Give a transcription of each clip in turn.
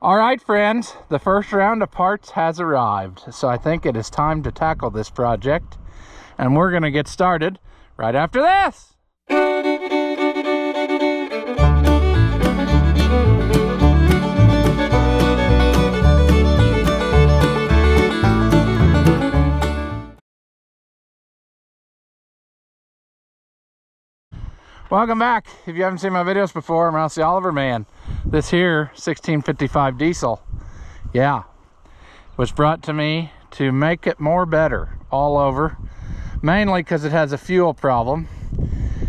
All right, friends, the first round of parts has arrived, so I think it is time to tackle this project, and we're going to get started right after this. Welcome back. If you haven't seen my videos before, I'm Ralph the Oliver Man. This here 1655 diesel, was brought to me to make it more better all over, mainly because it has a fuel problem.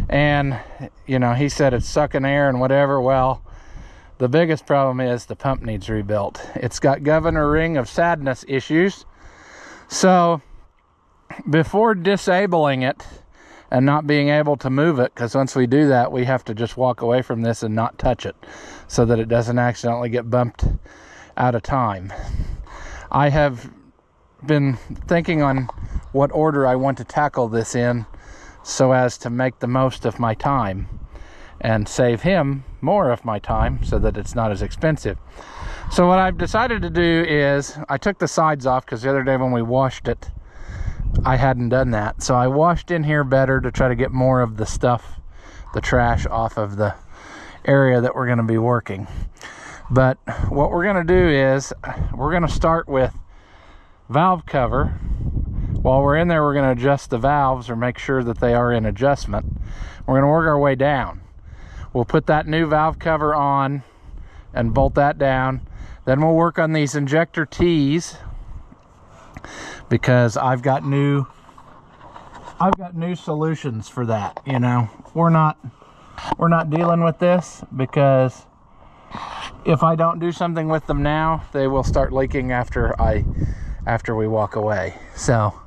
And you know, he said it's sucking air and whatever. Well, the biggest problem is the pump needs rebuilt. It's got governor ring of sadness issues. So before disabling it and not being able to move it, because once we do that, we have to just walk away from this and not touch it so that it doesn't accidentally get bumped out of time. I have been thinking on what order I want to tackle this in so as to make the most of my time and save him more of my time so that it's not as expensive. So what I've decided to do is I took the sides off because the other day when we washed it, I hadn't done that. So I washed in here better to try to get more of the stuff, the trash, off of the area that we're going to be working. But what we're going to do is we're going to start with valve cover. While we're in there, we're going to adjust the valves or make sure that they are in adjustment. We're going to work our way down. We'll put that new valve cover on and bolt that down. Then we'll work on these injector tees, because I've got new solutions for that. You know, we're not dealing with this because if I don't do something with them now, they will start leaking after we walk away. So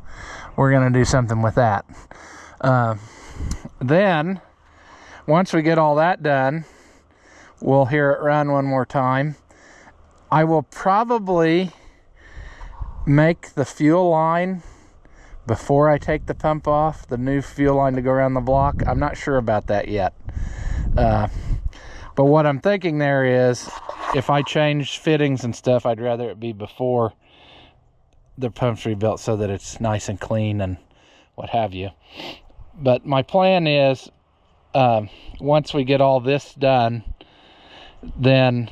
we're gonna do something with that. Then once we get all that done, we'll hear it run one more time. I will probably make the fuel line before I take the pump off, the new fuel line to go around the block. I'm not sure about that yet. But what I'm thinking there is, if I change fittings and stuff, I'd rather it be before the pump's rebuilt so that it's nice and clean and what have you. But my plan is, once we get all this done, then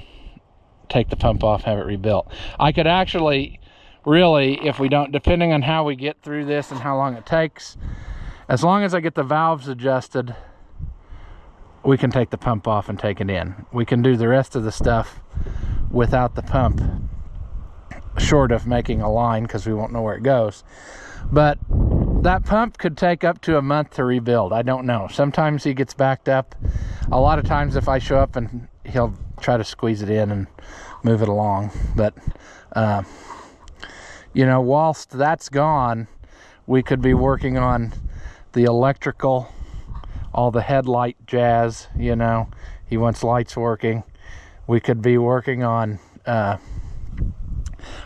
take the pump off, have it rebuilt. I could actually, really, if we don't, depending on how we get through this and how long it takes, as long as I get the valves adjusted, we can take the pump off and take it in. We can do the rest of the stuff without the pump, short of making a line, because we won't know where it goes. But that pump could take up to a month to rebuild. I don't know. Sometimes he gets backed up. A lot of times if I show up, and he'll try to squeeze it in and move it along. But you know, whilst that's gone, we could be working on the electrical, all the headlight jazz. You know, he wants lights working. We could be working on, I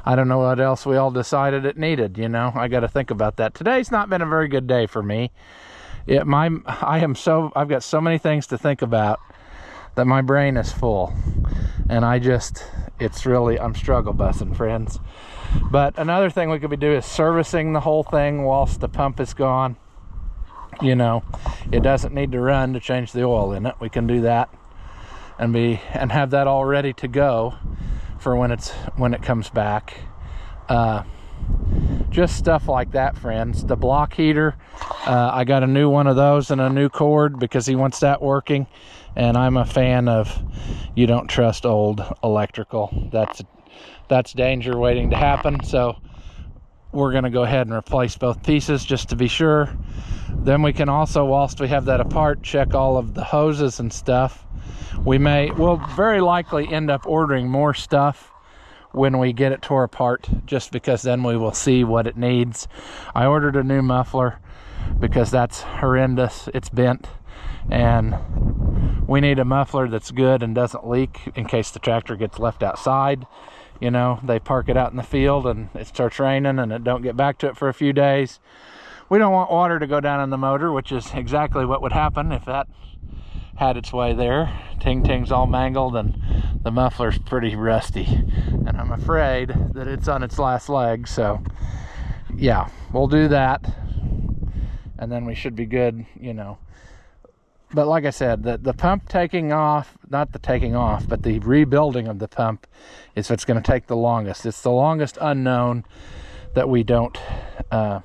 don't know what else we all decided it needed. You know, I got to think about that. Today's not been a very good day for me. I've got so many things to think about that my brain is full, and I'm struggle bussing, friends. But another thing we could be doing is servicing the whole thing whilst the pump is gone. You know, it doesn't need to run to change the oil in it. We can do that and have that all ready to go for when it comes back. Just stuff like that, friends. The block heater, I got a new one of those and a new cord because he wants that working. And I'm a fan of, you don't trust old electrical. That's danger waiting to happen. So we're going to go ahead and replace both pieces just to be sure. Then we can also, whilst we have that apart, check all of the hoses and stuff. We'll very likely end up ordering more stuff when we get it tore apart, just because then we will see what it needs. I ordered a new muffler because that's horrendous. It's bent, and we need a muffler that's good and doesn't leak in case the tractor gets left outside. You know, they park it out in the field and it starts raining and it don't get back to it for a few days. We don't want water to go down in the motor, which is exactly what would happen if that had its way there. Ting-ting's all mangled and the muffler's pretty rusty. And I'm afraid that it's on its last leg, so yeah, we'll do that. And then we should be good, you know. But like I said, the pump taking off, not the taking off, but the rebuilding of the pump is what's going to take the longest. It's the longest unknown that we don't, I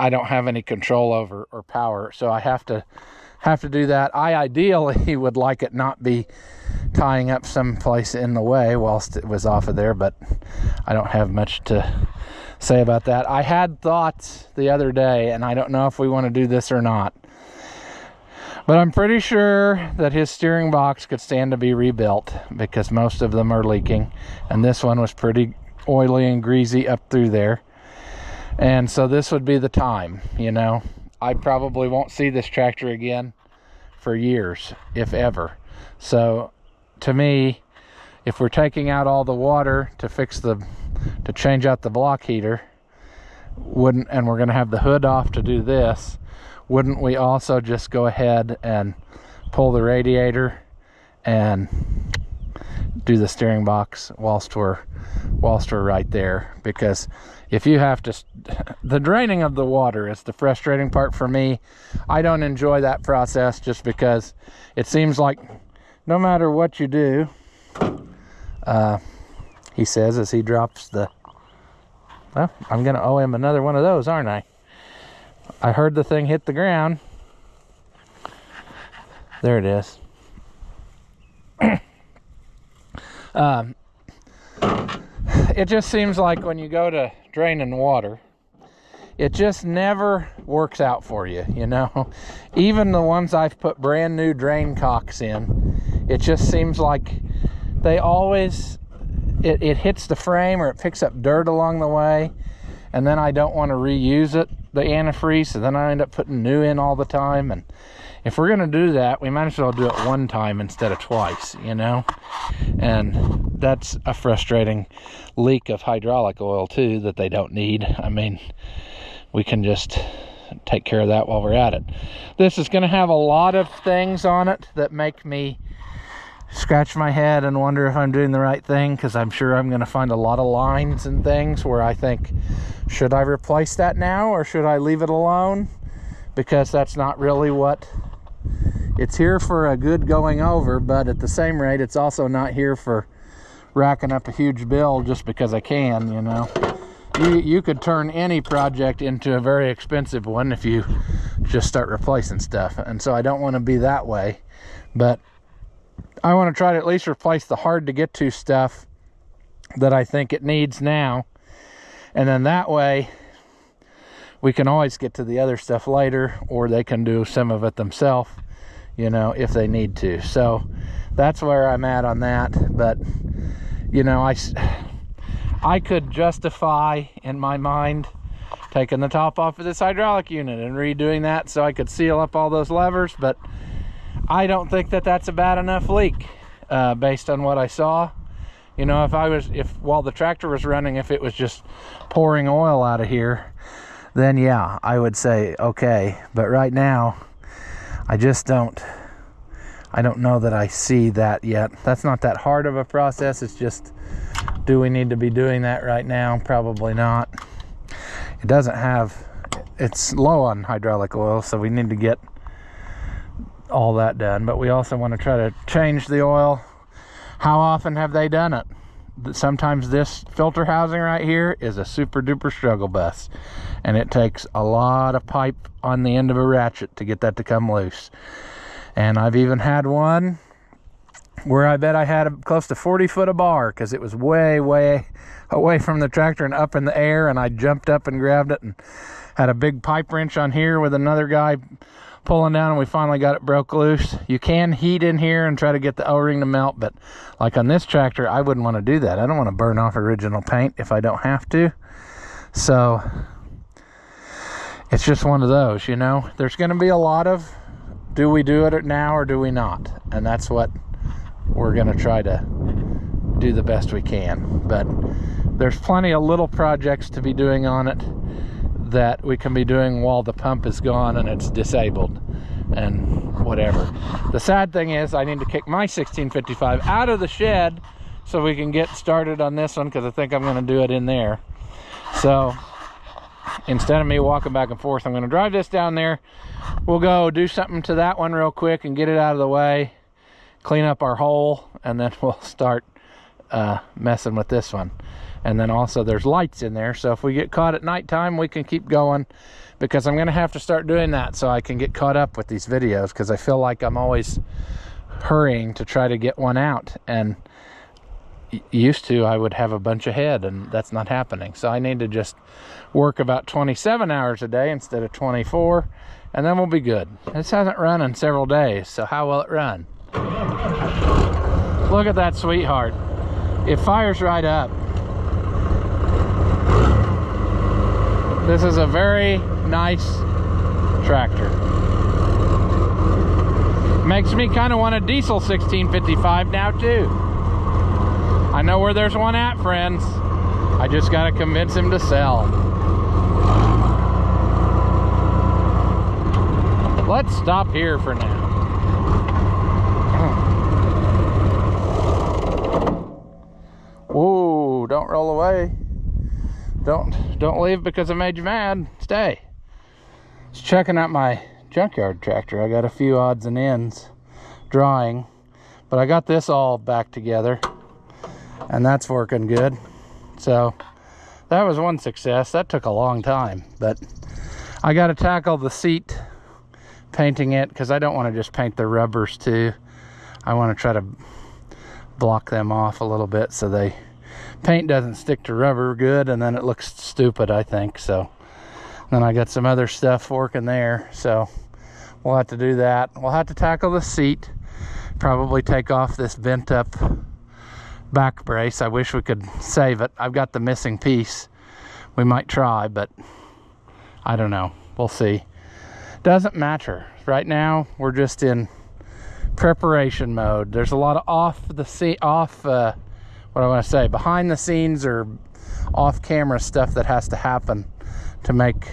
don't have any control over or power. So I have to do that. I ideally would like it not be tying up someplace in the way whilst it was off of there, but I don't have much to say about that. I had thoughts the other day, and I don't know if we want to do this or not. But I'm pretty sure that his steering box could stand to be rebuilt because most of them are leaking. And this one was pretty oily and greasy up through there. And so this would be the time, you know. I probably won't see this tractor again for years, if ever. So to me, if we're taking out all the water to change out the block heater, and we're going to have the hood off to do this, wouldn't we also just go ahead and pull the radiator and do the steering box whilst we're right there? Because if you have to, the draining of the water is the frustrating part for me. I don't enjoy that process just because it seems like no matter what you do, he says as he drops the, well, I'm gonna owe him another one of those, aren't I? I heard the thing hit the ground. There it is. It just seems like when you go to draining water, it just never works out for you, you know? Even the ones I've put brand new drain cocks in, it just seems like they always, it hits the frame or it picks up dirt along the way, and then I don't want to reuse it, the antifreeze, so then I end up putting new in all the time. And if we're going to do that, we might as well do it one time instead of twice, you know? And that's a frustrating leak of hydraulic oil too that they don't need. I mean, we can just take care of that while we're at it. This is going to have a lot of things on it that make me scratch my head and wonder if I'm doing the right thing, because I'm sure I'm going to find a lot of lines and things where I think, should I replace that now or should I leave it alone? Because that's not really what it's here for, a good going over, but at the same rate it's also not here for racking up a huge bill just because I can, you know. You could turn any project into a very expensive one if you just start replacing stuff, and so I don't want to be that way. But I want to try to at least replace the hard to get to stuff that I think it needs now, and then that way we can always get to the other stuff later, or they can do some of it themselves, you know, if they need to. So that's where I'm at on that. But you know, I could justify in my mind taking the top off of this hydraulic unit and redoing that so I could seal up all those levers, but I don't think that that's a bad enough leak based on what I saw. You know, if while the tractor was running, if it was just pouring oil out of here, then yeah, I would say okay. But right now, I don't know that I see that yet. That's not that hard of a process. It's just, do we need to be doing that right now? Probably not. It doesn't have, it's low on hydraulic oil, so we need to get all that done. But we also want to try to change the oil. How often have they done it? Sometimes this filter housing right here is a super duper struggle bus, and it takes a lot of pipe on the end of a ratchet to get that to come loose. And I've even had one where I bet I had close to 40 foot of bar, because it was way away from the tractor and up in the air, and I jumped up and grabbed it and had a big pipe wrench on here with another guy pulling down, and we finally got it broke loose. You can heat in here and try to get the O-ring to melt, but like on this tractor, I wouldn't want to do that. I don't want to burn off original paint if I don't have to. So it's just one of those, you know. There's going to be a lot of, do we do it now or do we not? And that's what we're going to try to do the best we can. But there's plenty of little projects to be doing on it that we can be doing while the pump is gone and it's disabled. and whatever. The sad thing is I need to kick my 1655 out of the shed so we can get started on this one, because I think I'm going to do it in there. So instead of me walking back and forth, I'm going to drive this down there. We'll go do something to that one real quick and get it out of the way, clean up our hole, and then we'll start messing with this one. And then also there's lights in there, so if we get caught at nighttime, we can keep going, because I'm going to have to start doing that so I can get caught up with these videos, because I feel like I'm always hurrying to try to get one out. And used to, I would have a bunch ahead, and that's not happening. So I need to just work about 27 hours a day instead of 24, and then we'll be good. This hasn't run in several days, so how will it run? Look at that sweetheart. It fires right up. This is a very nice tractor. Makes me kind of want a diesel 1655 now too. I know where there's one at, friends. I just got to convince him to sell. Let's stop here for now. Whoa, don't roll away. Don't leave because I made you mad. Stay. Just checking out my junkyard tractor. I got a few odds and ends drawing, but I got this all back together, and that's working good. So that was one success. That took a long time, but I got to tackle the seat, painting it, because I don't want to just paint the rubbers too. I want to try to block them off a little bit so they paint doesn't stick to rubber good, and then it looks stupid, I think. So then I got some other stuff working there, so we'll have to do that. We'll have to tackle the seat, probably take off this bent up back brace. I wish we could save it. I've got the missing piece. We might try, but I don't know. We'll see. Doesn't matter. Right now we're just in preparation mode. There's a lot of what I want to say, behind the scenes or off camera stuff that has to happen to make,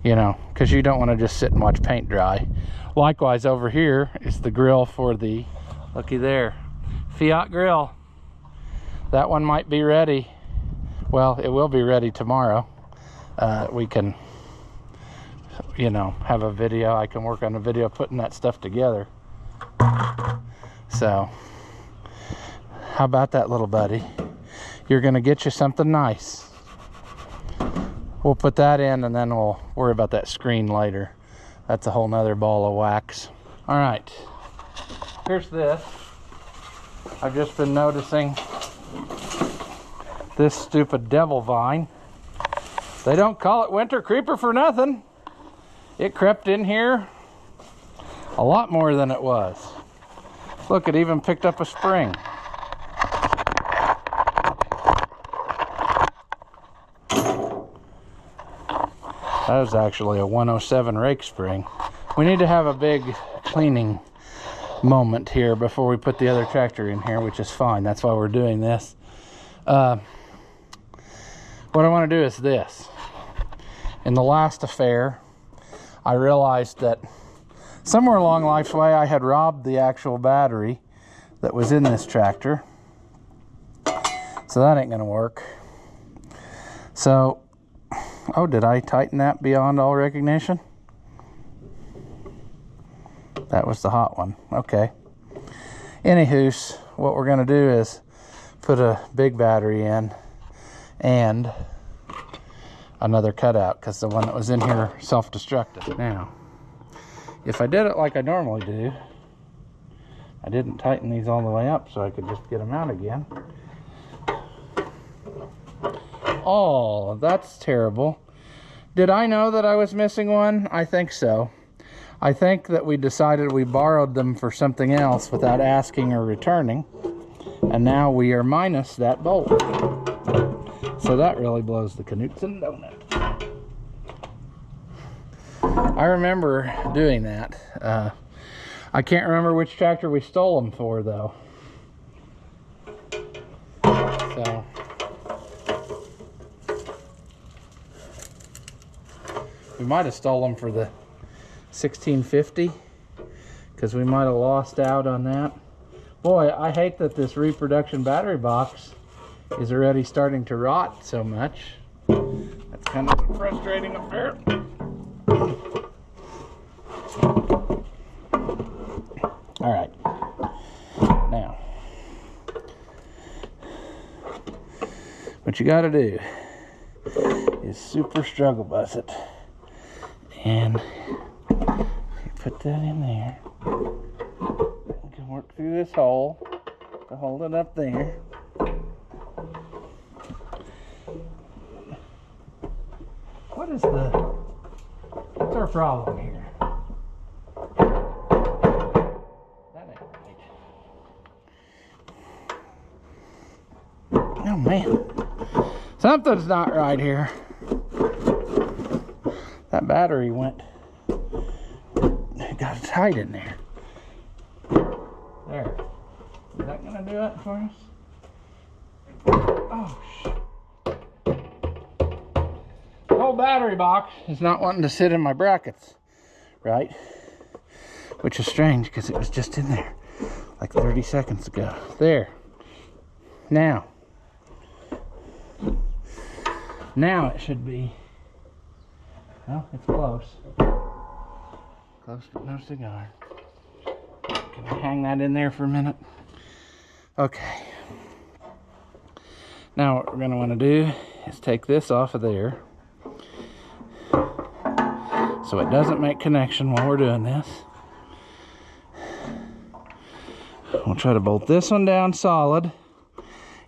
you know, because you don't want to just sit and watch paint dry. Likewise, over here is the grill for the, looky there, Fiat grill. That one might be ready. Well, it will be ready tomorrow. We can, you know, have a video. I can work on a video putting that stuff together. So how about that, little buddy? You're gonna get you something nice. We'll put that in, and then we'll worry about that screen later. That's a whole nother ball of wax. All right, here's this. I've just been noticing this stupid devil vine. They don't call it winter creeper for nothing. It crept in here a lot more than it was. Look, it even picked up a spring. That was actually a 107 rake spring. We need to have a big cleaning moment here before we put the other tractor in here, which is fine. That's why we're doing this. What I want to do is this. In the last affair, I realized that somewhere along life's way I had robbed the actual battery that was in this tractor. So that ain't gonna work. So, oh, did I tighten that beyond all recognition? That was the hot one. Okay. Anywho's, what we're gonna do is put a big battery in and another cutout, because the one that was in here self-destructed. Now, if I did it like I normally do, I didn't tighten these all the way up so I could just get them out again. Oh, that's terrible. Did I know that I was missing one? I think so. I think that we decided we borrowed them for something else without asking or returning, and now we are minus that bolt. So that really blows the Knutson donut. I remember doing that. I can't remember which tractor we stole them for, though. So we might have stole them for the 1650. because we might have lost out on that. Boy, I hate that this reproduction battery box is already starting to rot so much. That's kind of a frustrating affair. All right, now what you got to do is super struggle bus it, and you put that in there. You can work through this hole to hold it up there. What's our problem here? That ain't right. Oh man, something's not right here. That battery got tight in there. There. Is that gonna do it for us? Oh shit. The whole battery box is not wanting to sit in my brackets, right? Which is strange because it was just in there like 30 seconds ago. There. Now it should be. Well, it's close. Close, but no cigar. Can I hang that in there for a minute? Okay. Now what we're going to want to do is take this off of there so it doesn't make connection while we're doing this. We'll try to bolt this one down solid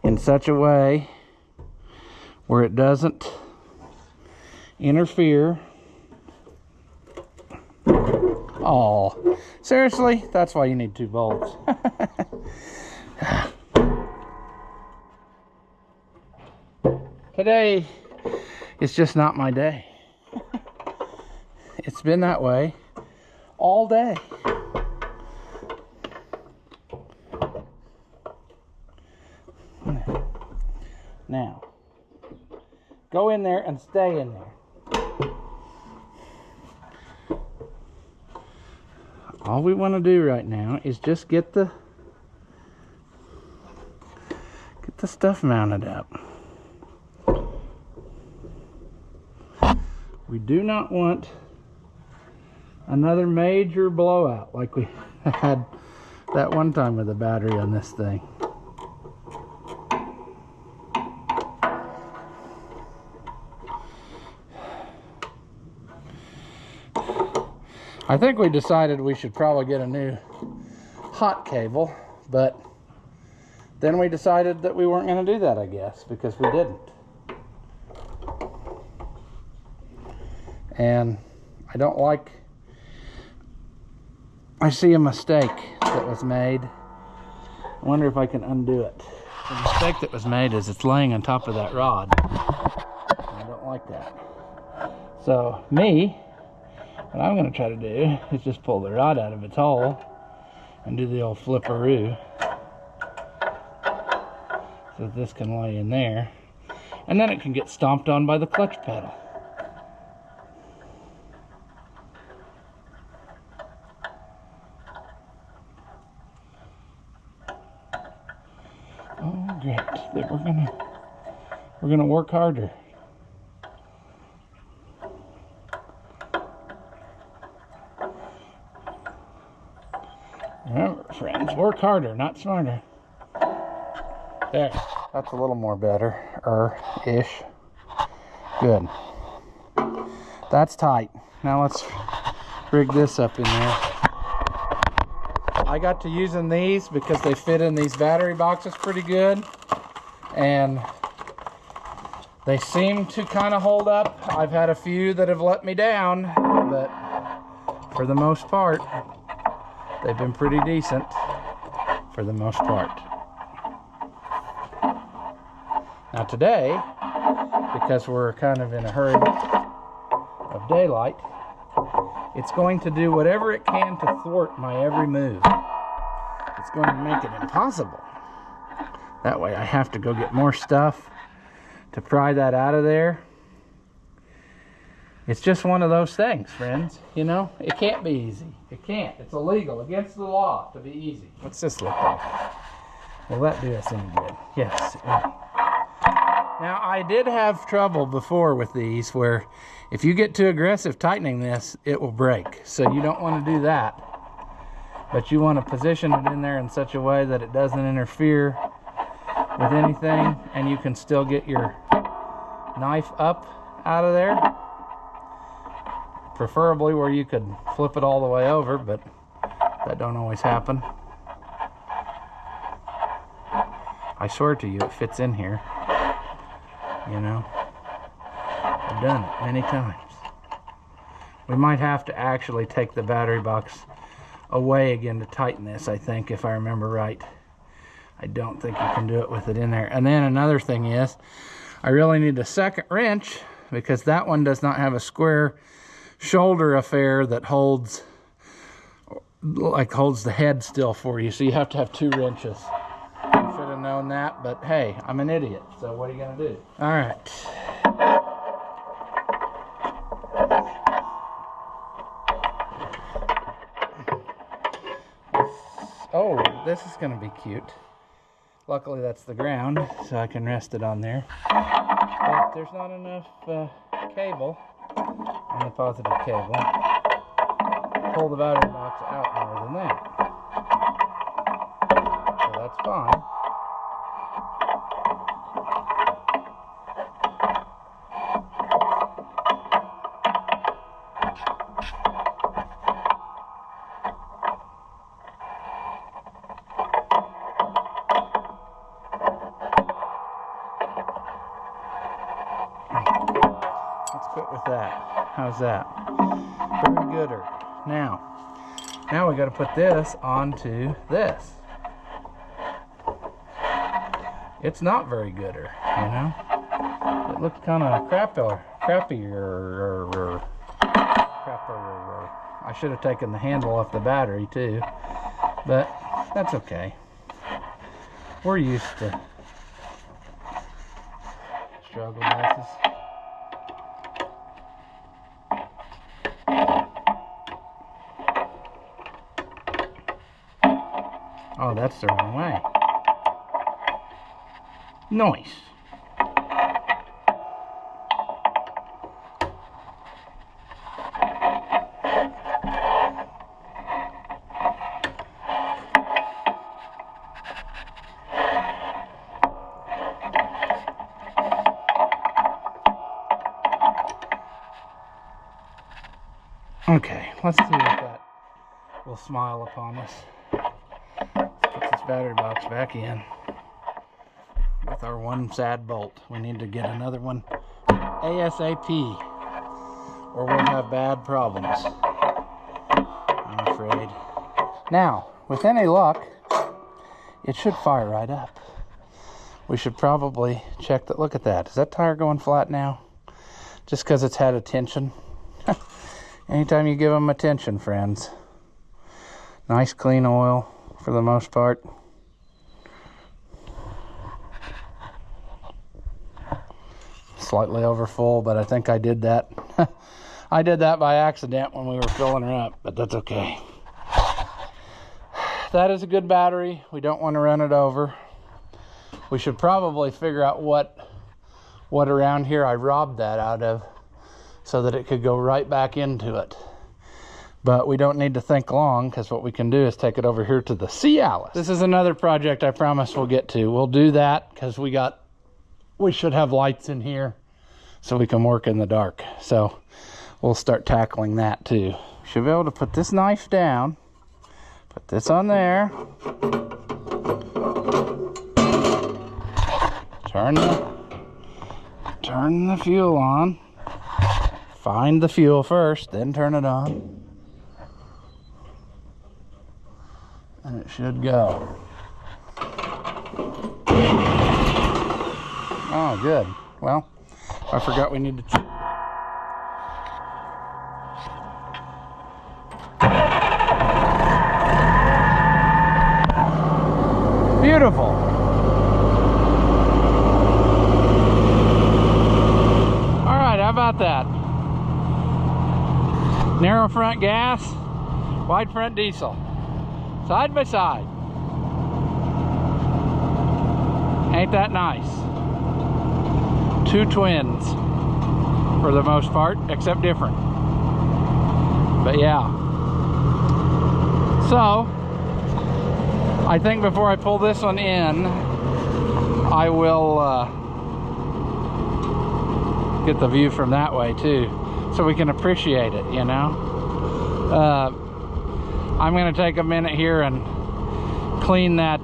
in such a way where it doesn't interfere. Oh, seriously? That's why you need 2 bolts. Today is just not my day. It's been that way all day. Now, go in there and stay in there. All we want to do right now is just get the stuff mounted up. We do not want another major blowout like we had that one time with the battery on this thing. I think we decided we should probably get a new hot cable, but then we decided that we weren't going to do that, I guess, because we didn't. And I see a mistake that was made. I wonder if I can undo it. The mistake that was made is it's laying on top of that rod. I don't like that. So what I'm going to try to do is just pull the rod out of its hole and do the old flipperoo so this can lay in there, and then it can get stomped on by the clutch pedal. Oh great, we're gonna work harder. Remember, friends, work harder, not smarter. There, that's a little more better-ish. Good. That's tight. Now let's rig this up in there. I got to using these because they fit in these battery boxes pretty good, and they seem to kind of hold up. I've had a few that have let me down, but for the most part, they've been pretty decent for the most part. Now today, because we're kind of in a hurry of daylight, it's going to do whatever it can to thwart my every move. It's going to make it impossible. That way I have to go get more stuff to pry that out of there. It's just one of those things, friends. You know, it can't be easy. It can't. It's illegal, against the law to be easy. What's this look like? Will that do us any good? Yes. Now, I did have trouble before with these where if you get too aggressive tightening this, it will break. So you don't want to do that. But you want to position it in there in such a way that it doesn't interfere with anything, and you can still get your knife up out of there. Preferably where you could flip it all the way over, but that don't always happen. I swear to you, it fits in here. You know, I've done it many times. We might have to actually take the battery box away again to tighten this, I think, if I remember right. I don't think you can do it with it in there. And then another thing is, I really need a second wrench because that one does not have a square shoulder affair that holds the head still for you. So you have to have 2 wrenches. I should have known that, but hey, I'm an idiot. So what are you gonna do? All right. Oh, this is gonna be cute. Luckily that's the ground, so I can rest it on there. But there's not enough cable on the positive cable. Pull the battery box out more than that. So that's fine. Let's quit with that. How's that? Very gooder. Now we got to put this onto this. It's not very gooder, you know. It looked kind of crappier. I should have taken the handle off the battery too, but that's okay. We're used to struggle messes. Oh, that's the wrong way. Nice. Okay, let's see if that will smile upon us. Put this battery box back in with our one sad bolt. We need to get another one ASAP or we'll have bad problems, I'm afraid. Now, with any luck, it should fire right up. We should probably check that. Look at that. Is that tire going flat now? Just because it's had attention? Anytime you give them attention, friends. Nice clean oil for the most part. Slightly over full, but I think I did that. I did that by accident when we were filling her up, but that's okay. That is a good battery. We don't want to run it over. We should probably figure out what around here I robbed that out of, so that it could go right back into it. But we don't need to think long, because what we can do is take it over here to the Cialis. This is another project I promise we'll get to. We'll do that because we should have lights in here so we can work in the dark. So we'll start tackling that too. Should be able to put this knife down, put this on there, turn the fuel on. Find the fuel first, then turn it on. And it should go. Oh, good. Well, I forgot we need to beautiful. All right, how about that? Narrow front gas, wide front diesel. Side by side. Ain't that nice? Two twins, for the most part, except different. But yeah. So, I think before I pull this one in, I will get the view from that way too, so we can appreciate it, you know. I'm going to take a minute here and clean that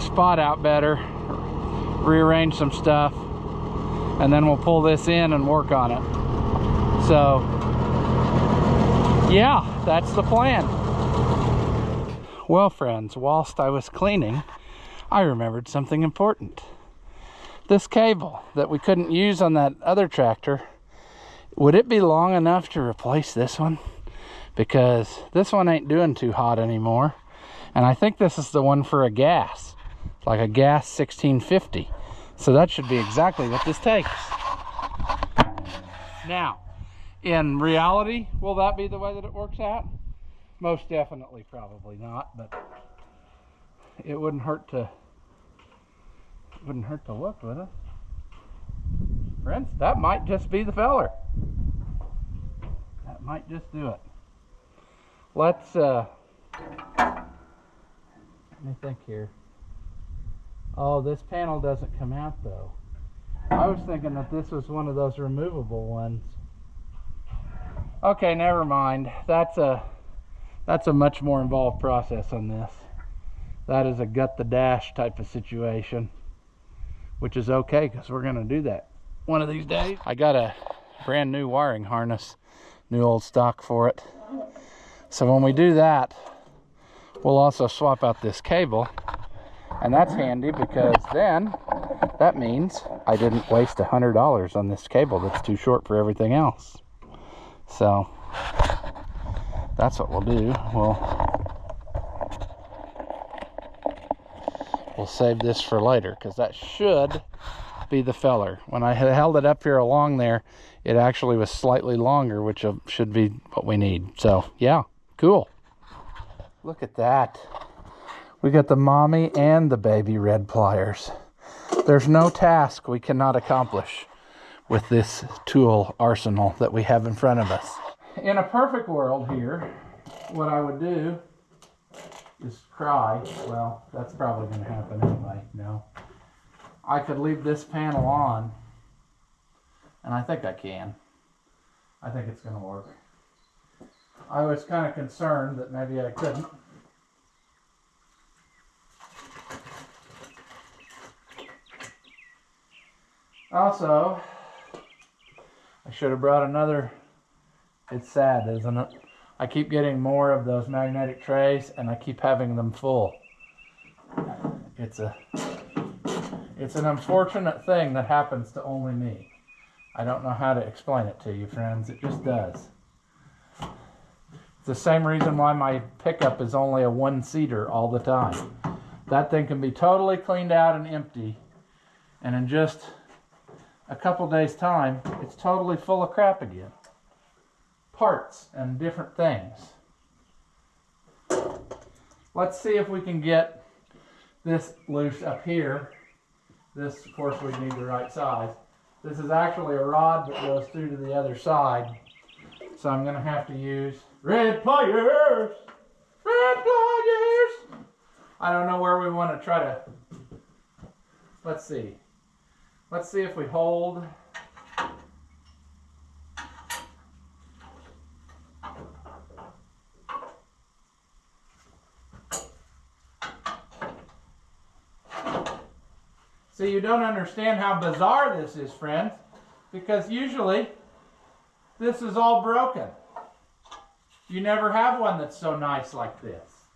spot out better, rearrange some stuff, and then we'll pull this in and work on it. So yeah, that's the plan. Well friends, whilst I was cleaning, I remembered something important. This cable that we couldn't use on that other tractor, would it be long enough to replace this one? Because this one ain't doing too hot anymore. And I think this is the one for a gas, like a gas 1650. So that should be exactly what this takes. Now, in reality, will that be the way that it works out? Most definitely, probably not, but it wouldn't hurt to look, would it? Friends, that might just be the feller. That might just do it. Let's let me think here. Oh, this panel doesn't come out though. I was thinking that this was one of those removable ones. Okay, never mind. That's a much more involved process on this. That is a gut the dash type of situation, which is okay because we're going to do that one of these days. I got a brand new wiring harness, new old stock for it. So when we do that, we'll also swap out this cable, and that's handy because then that means I didn't waste $100 on this cable that's too short for everything else. So that's what we'll do. We'll save this for later because that should be the feller. When I held it up here along there, it actually was slightly longer, which should be what we need. So yeah, cool. Look at that. We got the mommy and the baby red pliers. There's no task we cannot accomplish with this tool arsenal that we have in front of us. In a perfect world here, what I would do is cry. Well, that's probably going to happen anyway. No. I could leave this panel on, and I think I can. I think it's going to work. I was kind of concerned that maybe I couldn't. Also, I should have brought another. It's sad, isn't it? I keep getting more of those magnetic trays and I keep having them full. It's an unfortunate thing that happens to only me. I don't know how to explain it to you, friends. It just does. It's the same reason why my pickup is only a one-seater all the time. That thing can be totally cleaned out and empty, and in just a couple days' time, it's totally full of crap again. Parts and different things. Let's see if we can get this loose up here. This, of course, we need the right size. This is actually a rod that goes through to the other side. So I'm going to have to use red pliers. Red pliers. I don't know where we want to try to. Let's see. Let's see if we hold. So you don't understand how bizarre this is, friends, because usually this is all broken. You never have one that's so nice like this.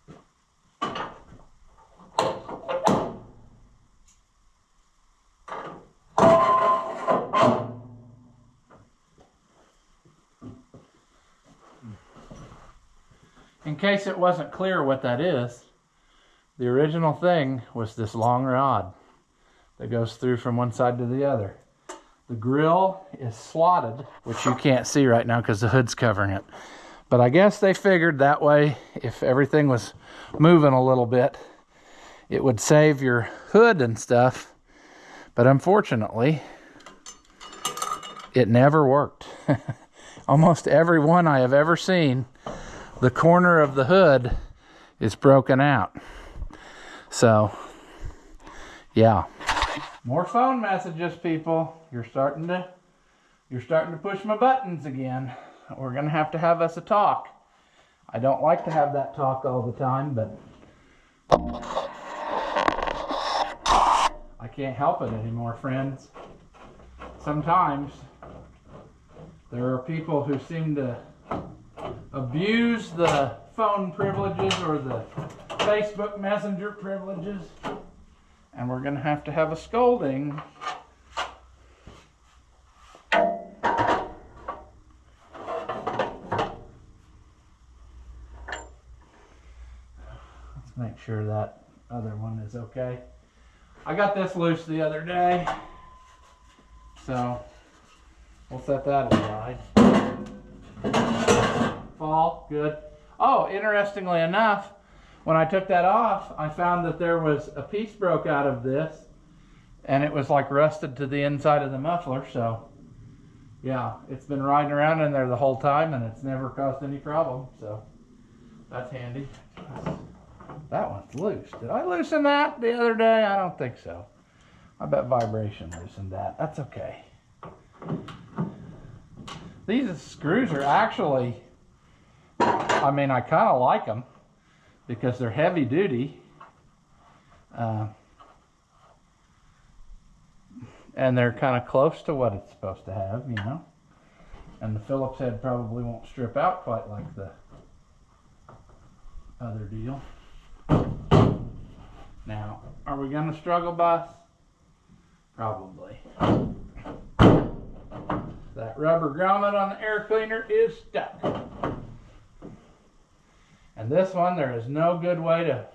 In case it wasn't clear what that is, the original thing was this long rod that goes through from one side to the other. The grill is slotted, which you can't see right now because the hood's covering it. But I guess they figured that way, if everything was moving a little bit, it would save your hood and stuff. But unfortunately, it never worked. Almost every one I have ever seen, the corner of the hood is broken out. So, yeah. More phone messages, people. You're starting to push my buttons again. We're gonna have to have us a talk. I don't like to have that talk all the time, but I can't help it anymore, friends. Sometimes there are people who seem to abuse the phone privileges or the Facebook Messenger privileges, and we're gonna have to have a scolding. Make sure that other one is okay. I got this loose the other day, so we'll set that aside. Fall, good. Oh, interestingly enough, when I took that off, I found that there was a piece broke out of this, and it was like rusted to the inside of the muffler, so yeah, it's been riding around in there the whole time, and it's never caused any problem, so that's handy. That one's loose. Did I loosen that the other day? I don't think so. I bet vibration loosened that. That's okay. These screws are actually, I mean, I kind of like them because they're heavy duty. And they're kind of close to what it's supposed to have, you know. And the Phillips head probably won't strip out quite like the other deal. Now, are we going to struggle, boss? Probably. That rubber grommet on the air cleaner is stuck. And this one, there is no good way to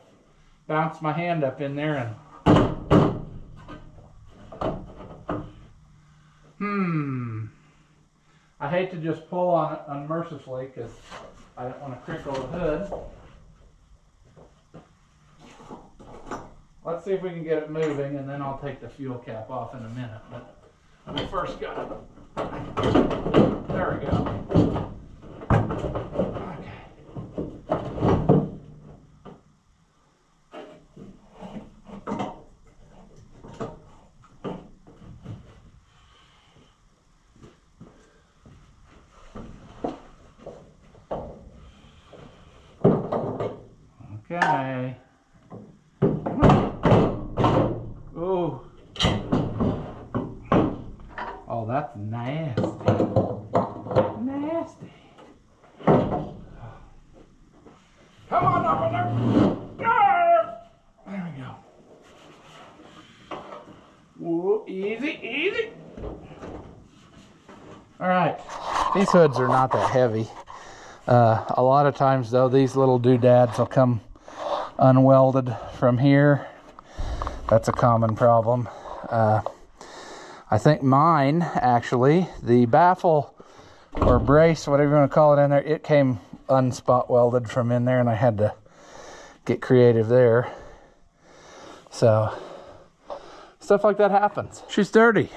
bounce my hand up in there and... I hate to just pull on it unmercifully because I don't want to crinkle the hood. Let's see if we can get it moving, and then I'll take the fuel cap off in a minute. But we first got it. There we go. Okay. Okay. Oh, that's nasty. Nasty. Come on up in there. There we go. Whoa, easy, easy. All right. These hoods are not that heavy. A lot of times, though, these little doodads will come unwelded from here. That's a common problem. I think mine, actually, the baffle or brace, whatever you want to call it in there, it came unspot welded from in there, and I had to get creative there. So, stuff like that happens. She's dirty.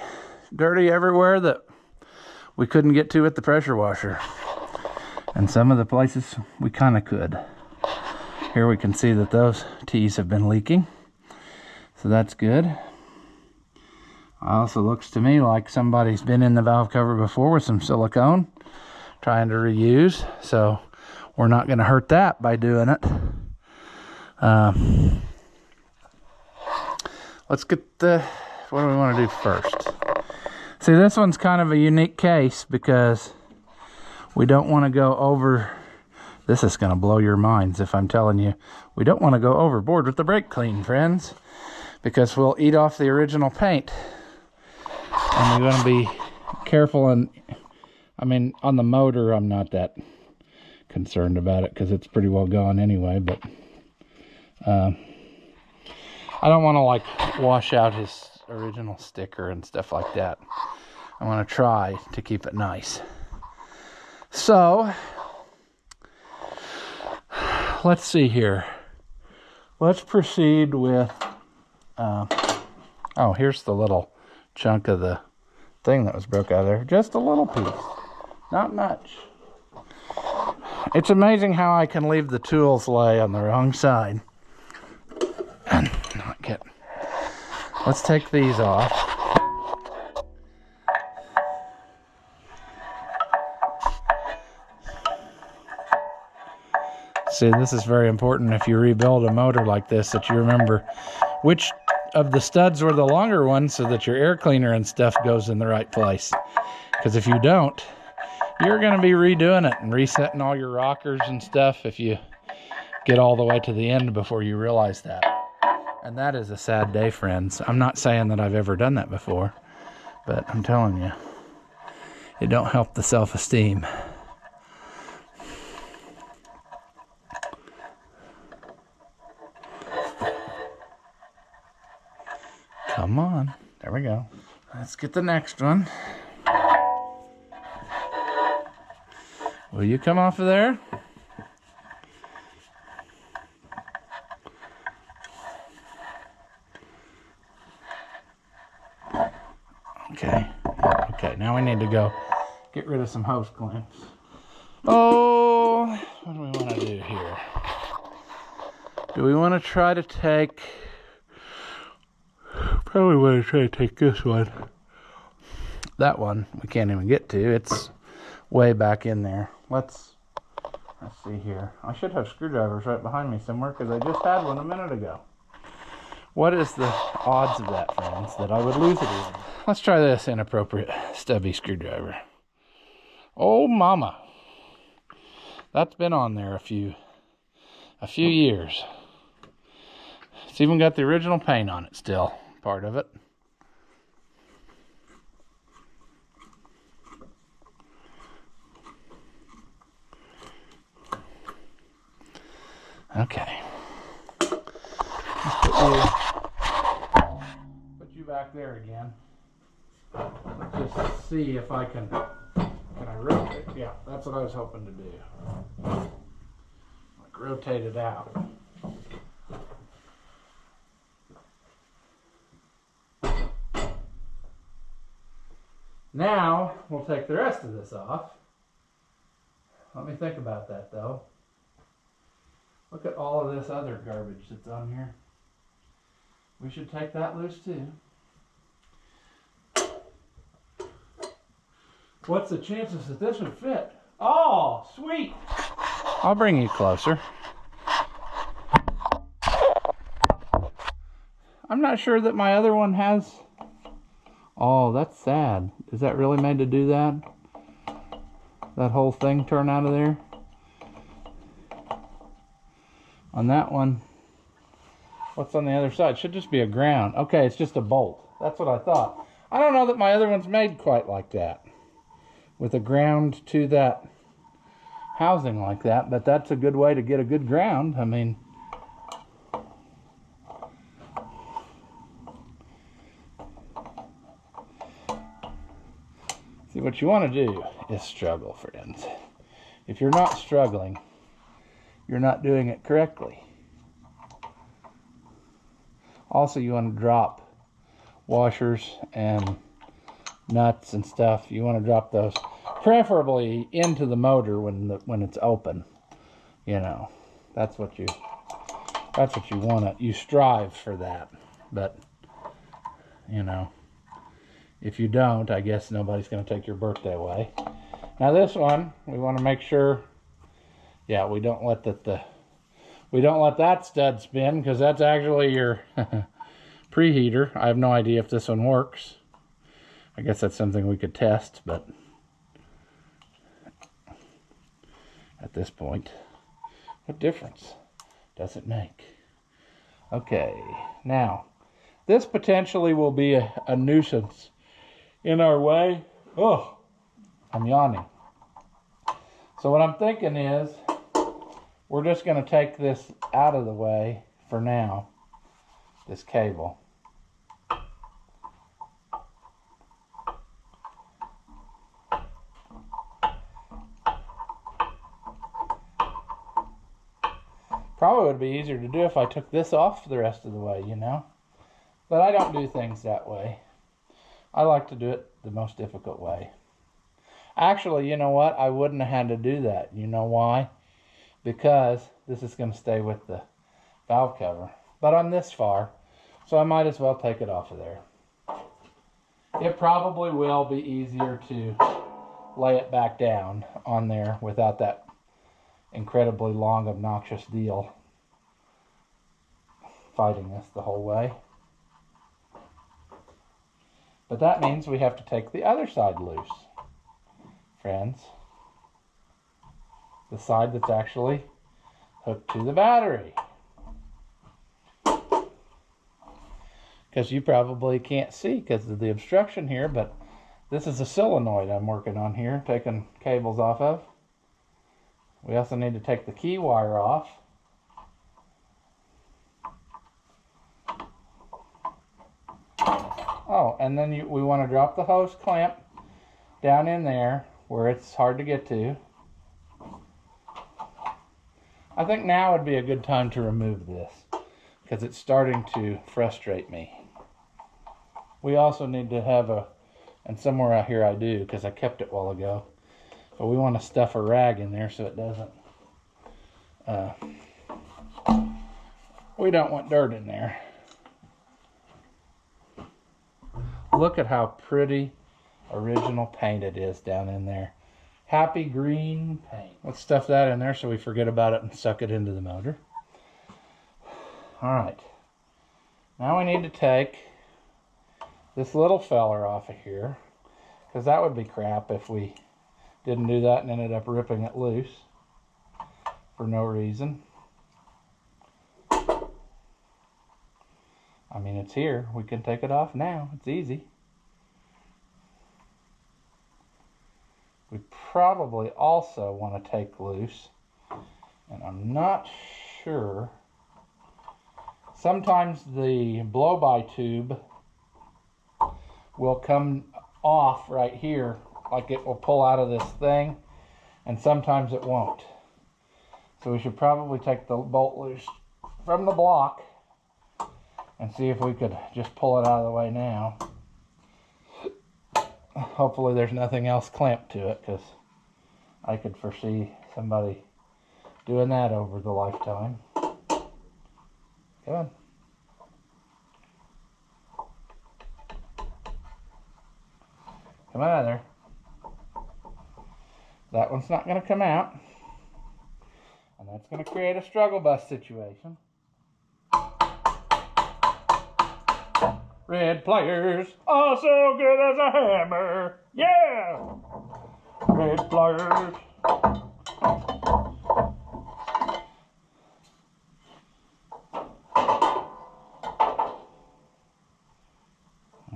Dirty everywhere that we couldn't get to at the pressure washer. And some of the places we kind of could. Here we can see that those T's have been leaking. So that's good. Also looks to me like somebody's been in the valve cover before with some silicone, trying to reuse. So we're not going to hurt that by doing it. Let's get the, what do we want to do first? See, this one's kind of a unique case because we don't want to go over, this is going to blow your minds if I'm telling you, we don't want to go overboard with the brake clean, friends, because we'll eat off the original paint. And we want to be careful, and I mean, on the motor, I'm not that concerned about it because it's pretty well gone anyway, but I don't want to like wash out his original sticker and stuff like that. I want to try to keep it nice. So, let's see here. Let's proceed with, oh, here's the little chunk of the thing that was broke out of there. Just a little piece, not much. It's amazing how I can leave the tools lay on the wrong side and not get. Let's take these off. See, this is very important if you rebuild a motor like this, that you remember which of the studs were the longer ones so that your air cleaner and stuff goes in the right place. Because if you don't, you're going to be redoing it and resetting all your rockers and stuff if you get all the way to the end before you realize that. And that is a sad day, friends. I'm not saying that I've ever done that before, but I'm telling you, it don't help the self-esteem. Come on. There we go. Let's get the next one. Will you come off of there? Okay. Okay, now we need to go get rid of some hose clamps. Oh, what do we want to do here? Do we want to try to take... Probably want to try to take this one. That one we can't even get to. It's way back in there. Let's see here. I should have screwdrivers right behind me somewhere because I just had one a minute ago. What is the odds of that, friends, that I would lose it even? Let's try this inappropriate stubby screwdriver. Oh, mama. That's been on there a few years. It's even got the original paint on it still, part of it. Okay. Let's put you back there again. Let's just see if I can I rotate? Yeah, that's what I was hoping to do. Like rotate it out. Now, we'll take the rest of this off. Let me think about that though. Look at all of this other garbage that's on here. We should take that loose too. What's the chances that this would fit? Oh, sweet! I'll bring you closer. I'm not sure that my other one has... Oh, that's sad. Is that really made to do that? That whole thing turn out of there? On that one, what's on the other side? Should just be a ground. Okay, it's just a bolt. That's what I thought. I don't know that my other one's made quite like that, with a ground to that housing like that, but that's a good way to get a good ground. I mean, see, what you want to do is struggle, friends. If you're not struggling, you're not doing it correctly. Also, you want to drop washers and nuts and stuff. You want to drop those preferably into the motor when it's open. You know, that's what you want to. You strive for that, but you know, if you don't, I guess nobody's going to take your birthday away. Now this one, we want to make sure. Yeah, we don't let that stud spin, because that's actually your preheater. I have no idea if this one works. I guess that's something we could test, but at this point, what difference does it make? Okay, now this potentially will be a nuisance in our way. Oh, I'm yawning. So what I'm thinking is, we're just going to take this out of the way for now, this cable. Probably would be easier to do if I took this off the rest of the way, you know. But I don't do things that way. I like to do it the most difficult way. Actually, you know what? I wouldn't have had to do that. You know why? Because this is going to stay with the valve cover. But I'm this far, so I might as well take it off of there. It probably will be easier to lay it back down on there without that incredibly long, obnoxious deal fighting us the whole way. But that means we have to take the other side loose, friends. The side that's actually hooked to the battery. Because you probably can't see because of the obstruction here, but this is a solenoid I'm working on here, taking cables off of. We also need to take the key wire off. Oh, and then we want to drop the hose clamp down in there where it's hard to get to. I think now would be a good time to remove this because it's starting to frustrate me. We also need to have and somewhere out here I do because I kept it a while ago, but we want to stuff a rag in there so it doesn't, we don't want dirt in there. Look at how pretty original paint it is down in there. Happy green paint. Let's stuff that in there so we forget about it and suck it into the motor. Alright. Now we need to take this little feller off of here, because that would be crap if we didn't do that and ended up ripping it loose for no reason. I mean, it's here. We can take it off now. It's easy. We probably also want to take loose, and I'm not sure. Sometimes the blow-by tube will come off right here, like it will pull out of this thing, and sometimes it won't. So we should probably take the bolt loose from the block and see if we could just pull it out of the way now. Hopefully there's nothing else clamped to it, because I could foresee somebody doing that over the lifetime. Come on. Come out of there. That one's not going to come out. And that's going to create a struggle bus situation. Red pliers are so good as a hammer. Yeah! Red pliers.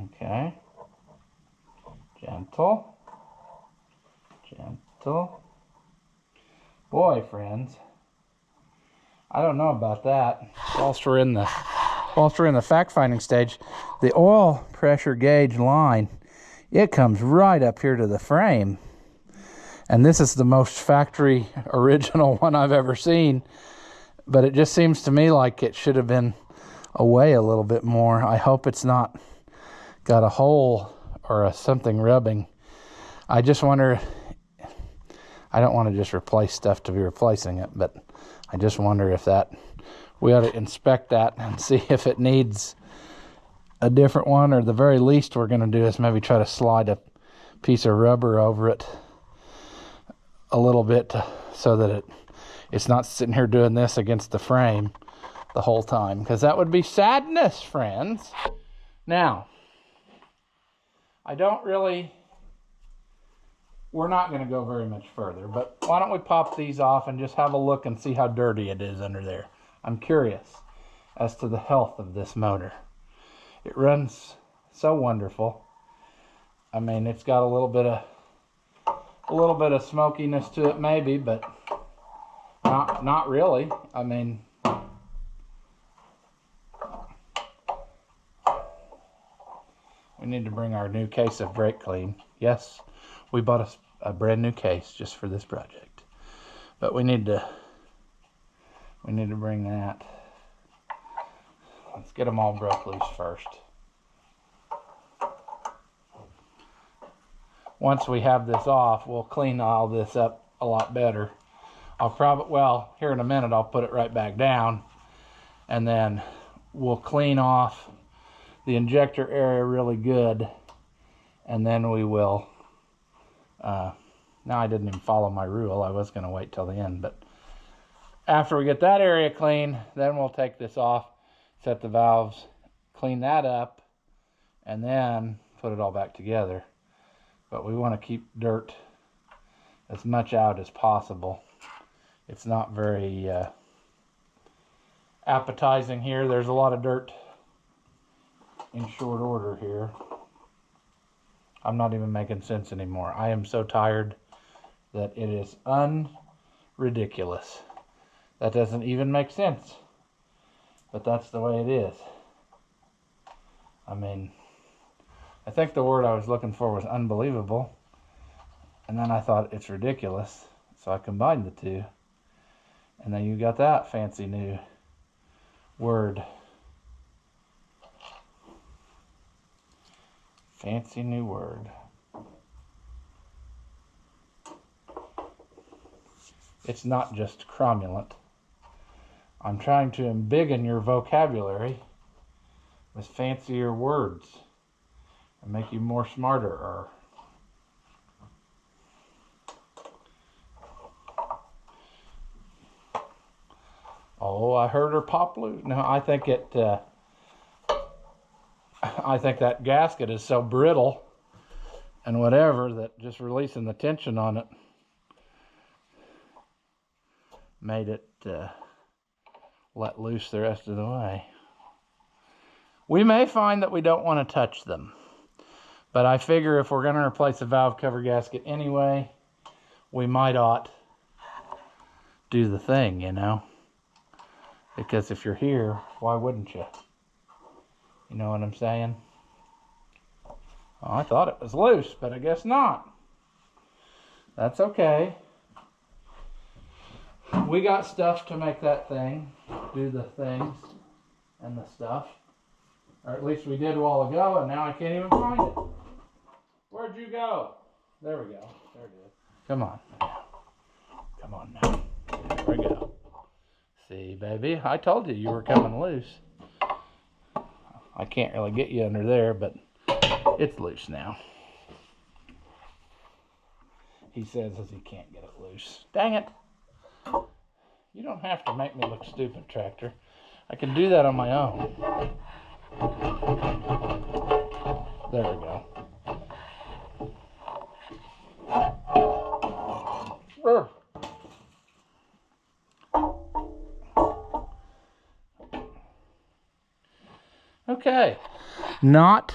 Okay. Gentle. Gentle. Boy, friends. I don't know about that. Whilst we're in the fact-finding stage, the oil pressure gauge line, it comes right up here to the frame. And this is the most factory original one I've ever seen. But it just seems to me like it should have been away a little bit more. I hope it's not got a hole or something rubbing. I just wonder, I don't want to just replace stuff to be replacing it, but I just wonder if that, we ought to inspect that and see if it needs a different one, or the very least we're going to do is maybe try to slide a piece of rubber over it a little bit so that it's not sitting here doing this against the frame the whole time, because that would be sadness, friends. Now, we're not going to go very much further, but why don't we pop these off and just have a look and see how dirty it is under there. I'm curious as to the health of this motor. It runs so wonderful. I mean, it's got a little bit of smokiness to it maybe, but not really. I mean, we need to bring our new case of brake clean. Yes, we bought a brand new case just for this project, but we need to We need to bring that. Let's get them all broke loose first. Once we have this off, we'll clean all this up a lot better. I'll probably, well, here in a minute, I'll put it right back down, and then we'll clean off the injector area really good, and then we will, now I didn't even follow my rule. I was going to wait till the end, but after we get that area clean, then we'll take this off, set the valves, clean that up, and then put it all back together. But we want to keep dirt as much out as possible. It's not very appetizing here. There's a lot of dirt in short order here. I'm not even making sense anymore. I am so tired that it is ridiculous. That doesn't even make sense. But that's the way it is. I mean, I think the word I was looking for was unbelievable. And then I thought it's ridiculous. So I combined the two. And then you got that fancy new word. Fancy new word. It's not just cromulent. I'm trying to embiggen your vocabulary with fancier words and make you more smarter. Oh, I heard her pop loose. No, I think I think that gasket is so brittle and whatever that just releasing the tension on it made it let loose the rest of the way. We may find that we don't want to touch them, but I figure if we're going to replace a valve cover gasket anyway, we might ought do the thing, you know, because if you're here, why wouldn't you? You know what I'm saying? Oh, I thought it was loose, but I guess not. That's okay. We got stuff to make that thing do the things and the stuff. Or at least we did a while ago, and now I can't even find it. Where'd you go? There we go. There it is. Come on. Come on now. There we go. See, baby, I told you you were coming loose. I can't really get you under there, but it's loose now. He says as he can't get it loose. Dang it. You don't have to make me look stupid, Tractor. I can do that on my own. There we go. Okay. Not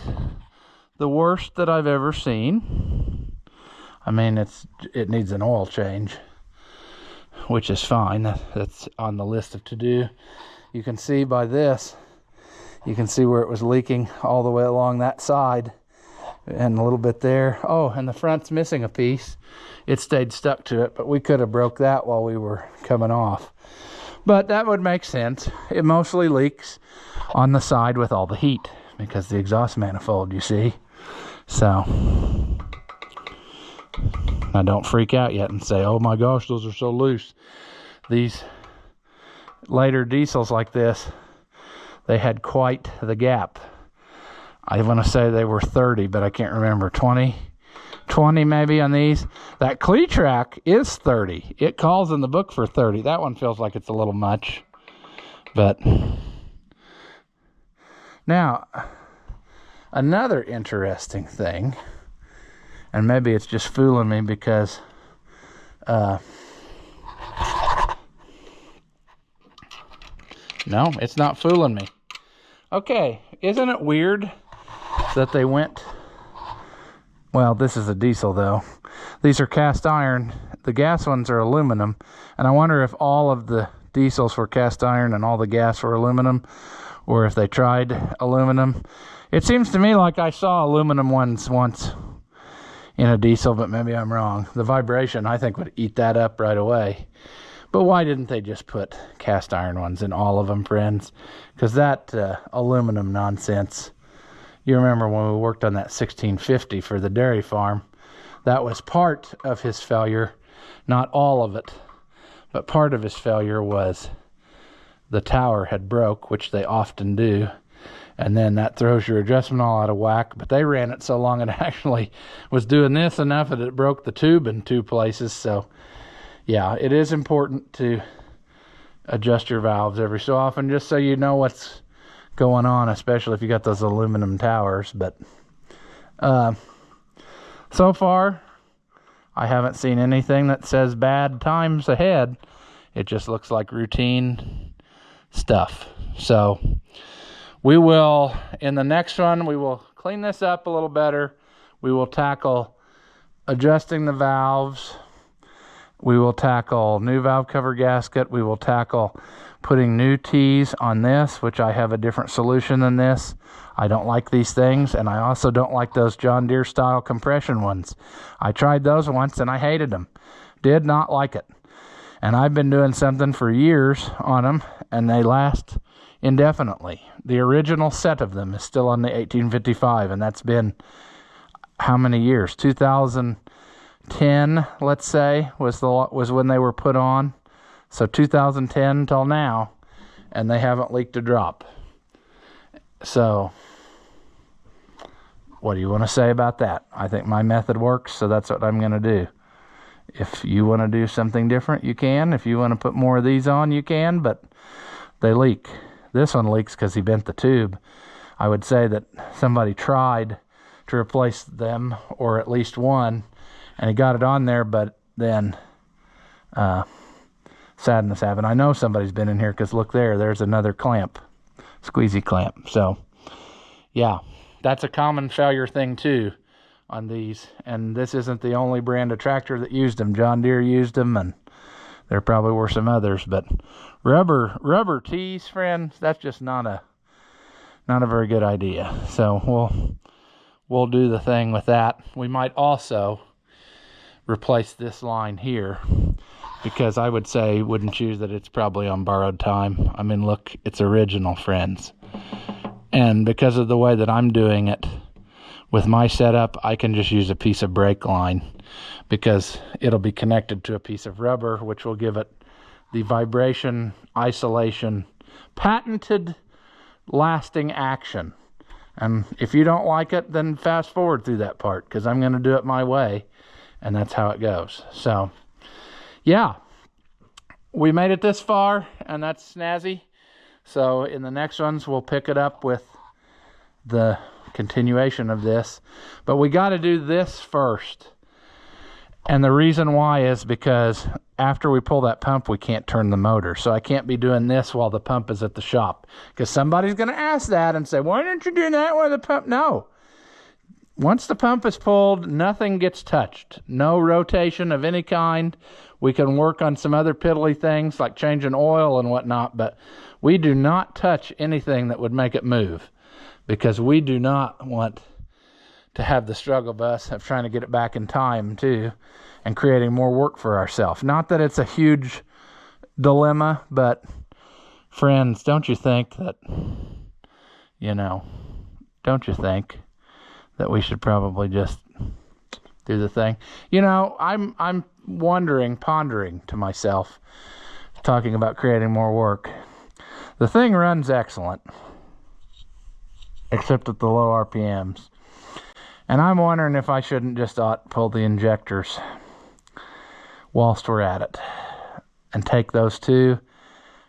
the worst that I've ever seen. I mean, it needs an oil change, which is fine. That's on the list of to-do. You can see by this, you can see where it was leaking all the way along that side and a little bit there. Oh, and the front's missing a piece. It stayed stuck to it, but we could have broke that while we were coming off. But that would make sense. It mostly leaks on the side with all the heat because the exhaust manifold, you see. So now don't freak out yet and say, oh my gosh, those are so loose. These later diesels like this, they had quite the gap. I want to say they were 30, but I can't remember. 20 maybe on these. That Cletrac is 30. It calls in the book for 30. That one feels like it's a little much. But now, another interesting thing, and maybe it's just fooling me because no, it's not fooling me. Okay, isn't it weird that they went, well, this is a diesel though. These are cast iron. The gas ones are aluminum. And I wonder if all of the diesels were cast iron and all the gas were aluminum, or if they tried aluminum. It seems to me like I saw aluminum ones once in a diesel, but maybe I'm wrong. The vibration, I think, would eat that up right away. But why didn't they just put cast iron ones in all of them, friends? Because that aluminum nonsense, you remember when we worked on that 1650 for the dairy farm, that was part of his failure, not all of it. But part of his failure was the tower had broke, which they often do. And then that throws your adjustment all out of whack. But they ran it so long it actually was doing this enough that it broke the tube in 2 places. So yeah, it is important to adjust your valves every so often, just so you know what's going on, especially if you got those aluminum towers. But so far, I haven't seen anything that says bad times ahead. It just looks like routine stuff. So we will, in the next one, we will clean this up a little better. We will tackle adjusting the valves. We will tackle new valve cover gasket. We will tackle putting new T's on this, which I have a different solution than this. I don't like these things, and I also don't like those John Deere style compression ones. I tried those once and I hated them. Did not like it. And I've been doing something for years on them, and they last indefinitely. The original set of them is still on the 1855, and that's been how many years? 2010, let's say, was when they were put on. So 2010 till now, and they haven't leaked a drop. So what do you want to say about that? I think my method works, so that's what I'm going to do. If you want to do something different, you can. If you want to put more of these on, you can, but they leak. This one leaks because he bent the tube. I would say that somebody tried to replace them, or at least one, and he got it on there, but then sadness happened. I know somebody's been in here because look there's another clamp, squeezy clamp. So yeah, that's a common failure thing too on these, and this isn't the only brand of tractor that used them. John Deere used them, and there probably were some others, but rubber tees, friends, that's just not a very good idea. So we'll do the thing with that. We might also replace this line here, because I would say, wouldn't you, that it's probably on borrowed time. I mean, look, it's original, friends. And because of the way that I'm doing it with my setup, I can just use a piece of brake line, because it'll be connected to a piece of rubber, which will give it the vibration, isolation, patented lasting action. And if you don't like it, then fast forward through that part, because I'm going to do it my way, and that's how it goes. So yeah, we made it this far, and that's snazzy. So in the next ones, we'll pick it up with the continuation of this. But we got to do this first. And the reason why is because after we pull that pump, we can't turn the motor. So I can't be doing this while the pump is at the shop, because somebody's going to ask that and say, why didn't you do that while the pump? No. Once the pump is pulled, nothing gets touched. No rotation of any kind. We can work on some other piddly things like changing oil and whatnot, but we do not touch anything that would make it move, because we do not want to have the struggle bus of trying to get it back in time too, and creating more work for ourselves. Not that it's a huge dilemma, but friends, don't you think that, don't you think that we should probably just do the thing? I'm pondering to myself, talking about creating more work. The thing runs excellent, except at the low RPMs. And I'm wondering if I shouldn't just pull the injectors whilst we're at it and take those two.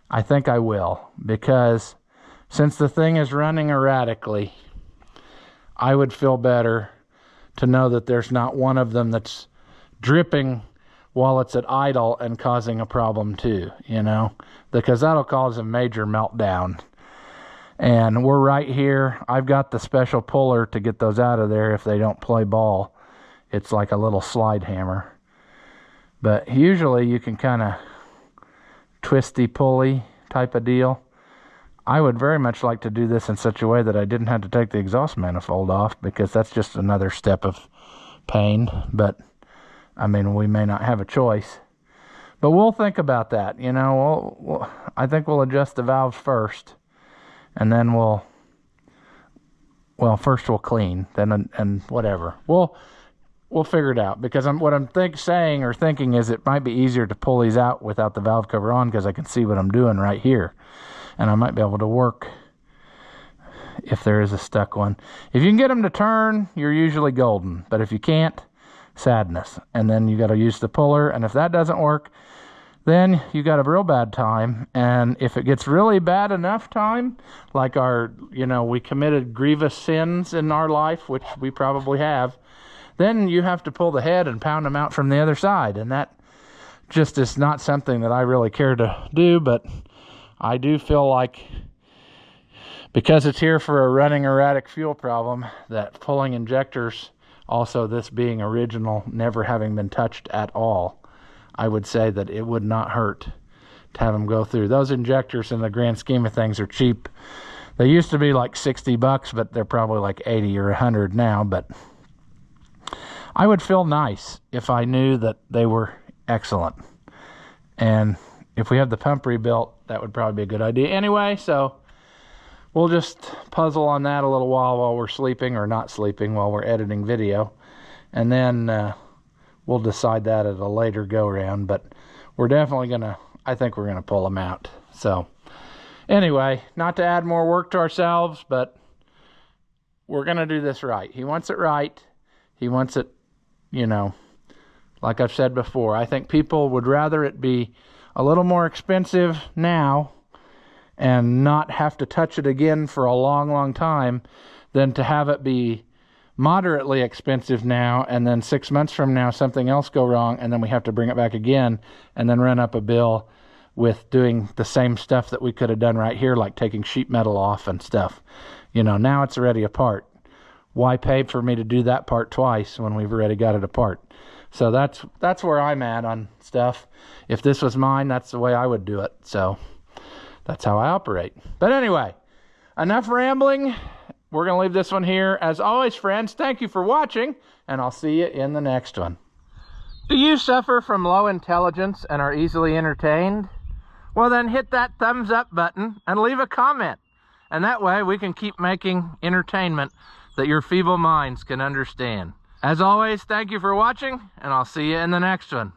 I think I will, because since the thing is running erratically, I would feel better to know that there's not one of them that's dripping while it's at idle and causing a problem too, because that'll cause a major meltdown. And we're right here. I've got the special puller to get those out of there if they don't play ball. It's like a little slide hammer. But usually you can kind of twisty pulley type of deal. I would very much like to do this in such a way that I didn't have to take the exhaust manifold off, because that's just another step of pain. But I mean, we may not have a choice. But we'll think about that. You know, I think we'll adjust the valves first, and then first we'll clean, then and whatever. We'll figure it out, because what I'm thinking is it might be easier to pull these out without the valve cover on, because I can see what I'm doing right here, and I might be able to work if there is a stuck one. If you can get them to turn, you're usually golden, but if you can't, sadness. And then you got to use the puller, and if that doesn't work, then you got a real bad time. And if it gets really bad enough time, like we committed grievous sins in our life, which we probably have, then you have to pull the head and pound them out from the other side. And that just is not something that I really care to do, but I do feel like, because it's here for a running erratic fuel problem, that pulling injectors, also this being original, never having been touched at all, I would say that it would not hurt to have them go through. Those injectors, in the grand scheme of things, are cheap. They used to be like $60, but they're probably like 80 or 100 now. But I would feel nice if I knew that they were excellent. And if we have the pump rebuilt, that would probably be a good idea anyway. So we'll just puzzle on that a little while we're sleeping, or not sleeping, while we're editing video. And then we'll decide that at a later go around. But we're definitely I think we're gonna pull them out. So anyway, not to add more work to ourselves, but we're gonna do this right. He wants it right. He wants it, like I've said before, I think people would rather it be a little more expensive now and not have to touch it again for a long, long time, than to have it be moderately expensive now, and then 6 months from now something else go wrong, and then we have to bring it back again, and then run up a bill with doing the same stuff that we could have done right here, like taking sheet metal off and stuff. Now it's already apart. Why pay for me to do that part twice when we've already got it apart? So that's where I'm at on stuff. If this was mine, that's the way I would do it. So that's how I operate. But anyway, enough rambling. We're going to leave this one here. As always, friends, thank you for watching, and I'll see you in the next one. Do you suffer from low intelligence and are easily entertained? Well, then hit that thumbs up button and leave a comment. And that way we can keep making entertainment that your feeble minds can understand. As always, thank you for watching, and I'll see you in the next one.